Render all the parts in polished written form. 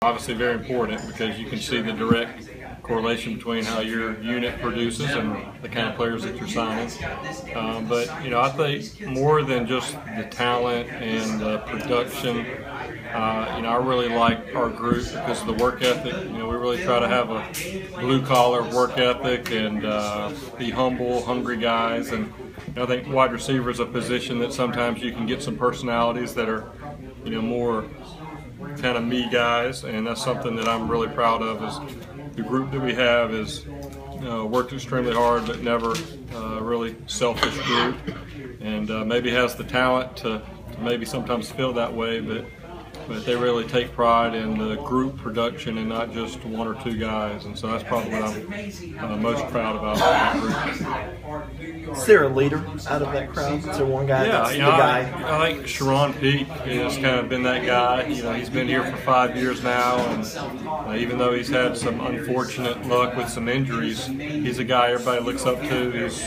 Obviously very important because you can see the direct correlation between how your unit produces and the kind of players that you're signing. But I think more than just the talent and the production, I really like our group because of the work ethic. We really try to have a blue-collar work ethic and be humble, hungry guys. And I think wide receiver is a position that sometimes you can get some personalities that are, more kind of me guys, and that's something that I'm really proud of. Is the group that we have is worked extremely hard, but never really selfish group, and maybe has the talent to maybe sometimes feel that way, but they really take pride in the group production and not just one or two guys, and so that's probably what I'm most proud about that group. Is there a leader out of that crowd? Is there one guy that's the guy? I think Sharon Peak has kind of been that guy. He's been here for 5 years now, and even though he's had some unfortunate luck with some injuries, he's a guy everybody looks up to. He's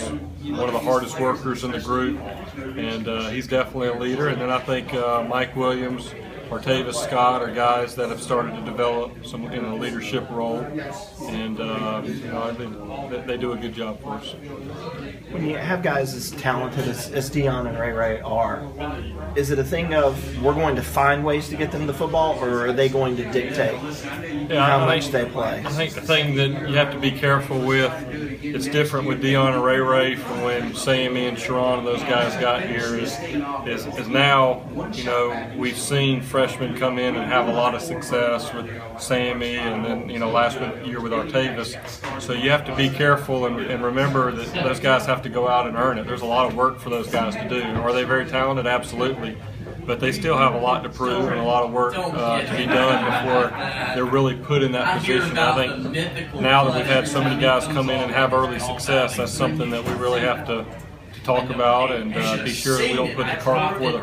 one of the hardest workers in the group, and he's definitely a leader. And then I think Mike Williams, Clemson Scott are guys that have started to develop some in a leadership role, and I think they do a good job for us. When you have guys as talented as Dion and Ray are, is it a thing of we're going to find ways to get them the football, or are they going to dictate how much they play? I think the thing that you have to be careful with, it's different with Dion and Ray from when Sammy and Sharon and those guys got here, is now, we've seen freshmen come in and have a lot of success with Sammy, and then last year with Artavis. So you have to be careful and remember that those guys have to go out and earn it. There's a lot of work for those guys to do. Are they very talented? Absolutely. But they still have a lot to prove and a lot of work to be done before they're really put in that position. I think now that we've had so many guys come in and have early success, that's something that we really have to talk about and be sure that we don't put the cart before the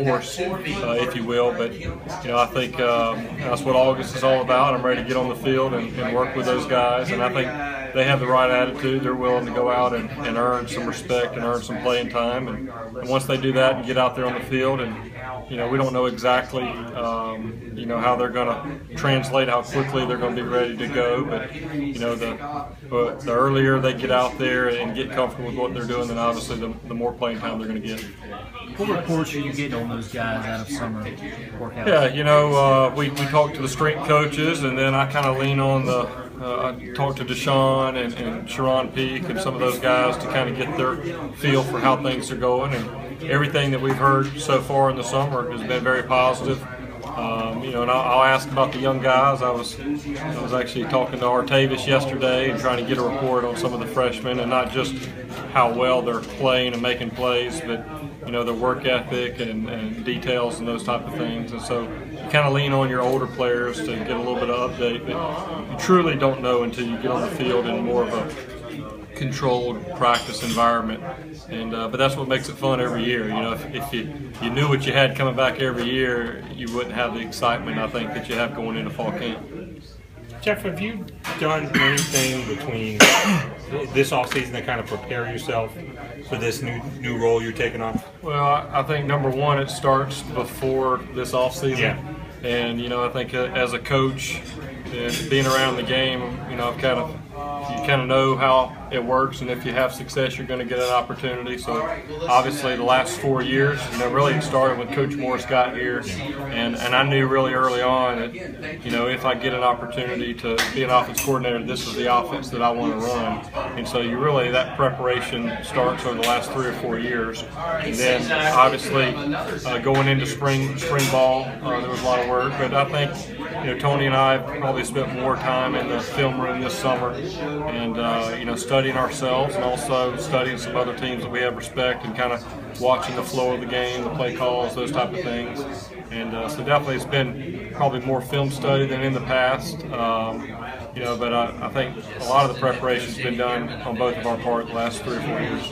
horse, if you will. But I think that's what August is all about. I'm ready to get on the field and work with those guys, and I think they have the right attitude. They're willing to go out and earn some respect and earn some playing time, and once they do that and get out there on the field, and we don't know exactly how they're going to translate, how quickly they're going to be ready to go, but the earlier they get out there and get comfortable with what they're doing, then obviously the more playing time they're going to get. What reports are you getting on those guys out of summer workouts? Yeah, we talk to the strength coaches, and then I kind of lean on I talk to Deshaun and Sharon Peak and some of those guys to kind of get their feel for how things are going, and everything that we've heard so far in the summer has been very positive. And I'll ask about the young guys. I was actually talking to Artavis yesterday and trying to get a report on some of the freshmen, and not just how well they're playing and making plays, but their work ethic and details and those type of things. And so you kind of lean on your older players to get a little bit of update, but you truly don't know until you get on the field in more of a controlled practice environment. And but that's what makes it fun every year. If you knew what you had coming back every year, you wouldn't have the excitement, I think, that you have going into fall camp. Jeff, have you done anything between this offseason to kind of prepare yourself for this new role you're taking on? Well, I think number one, it starts before this offseason. Yeah. And I think as a coach and being around the game, I've you kind of know how it works, and if you have success, you're going to get an opportunity. So obviously the last 4 years, really it started when Coach Morris got here, and I knew really early on that, if I get an opportunity to be an offense coordinator, this is the offense that I want to run. And so that preparation starts over the last 3 or 4 years. And then obviously going into spring ball, there was a lot of work, but I think Tony and I have probably spent more time in the film room this summer, and studying ourselves and also studying some other teams that we have respect, and kind of watching the flow of the game, the play calls, those type of things. And so definitely it's been probably more film study than in the past. But I think a lot of the preparation's been done on both of our part the last 3 or 4 years.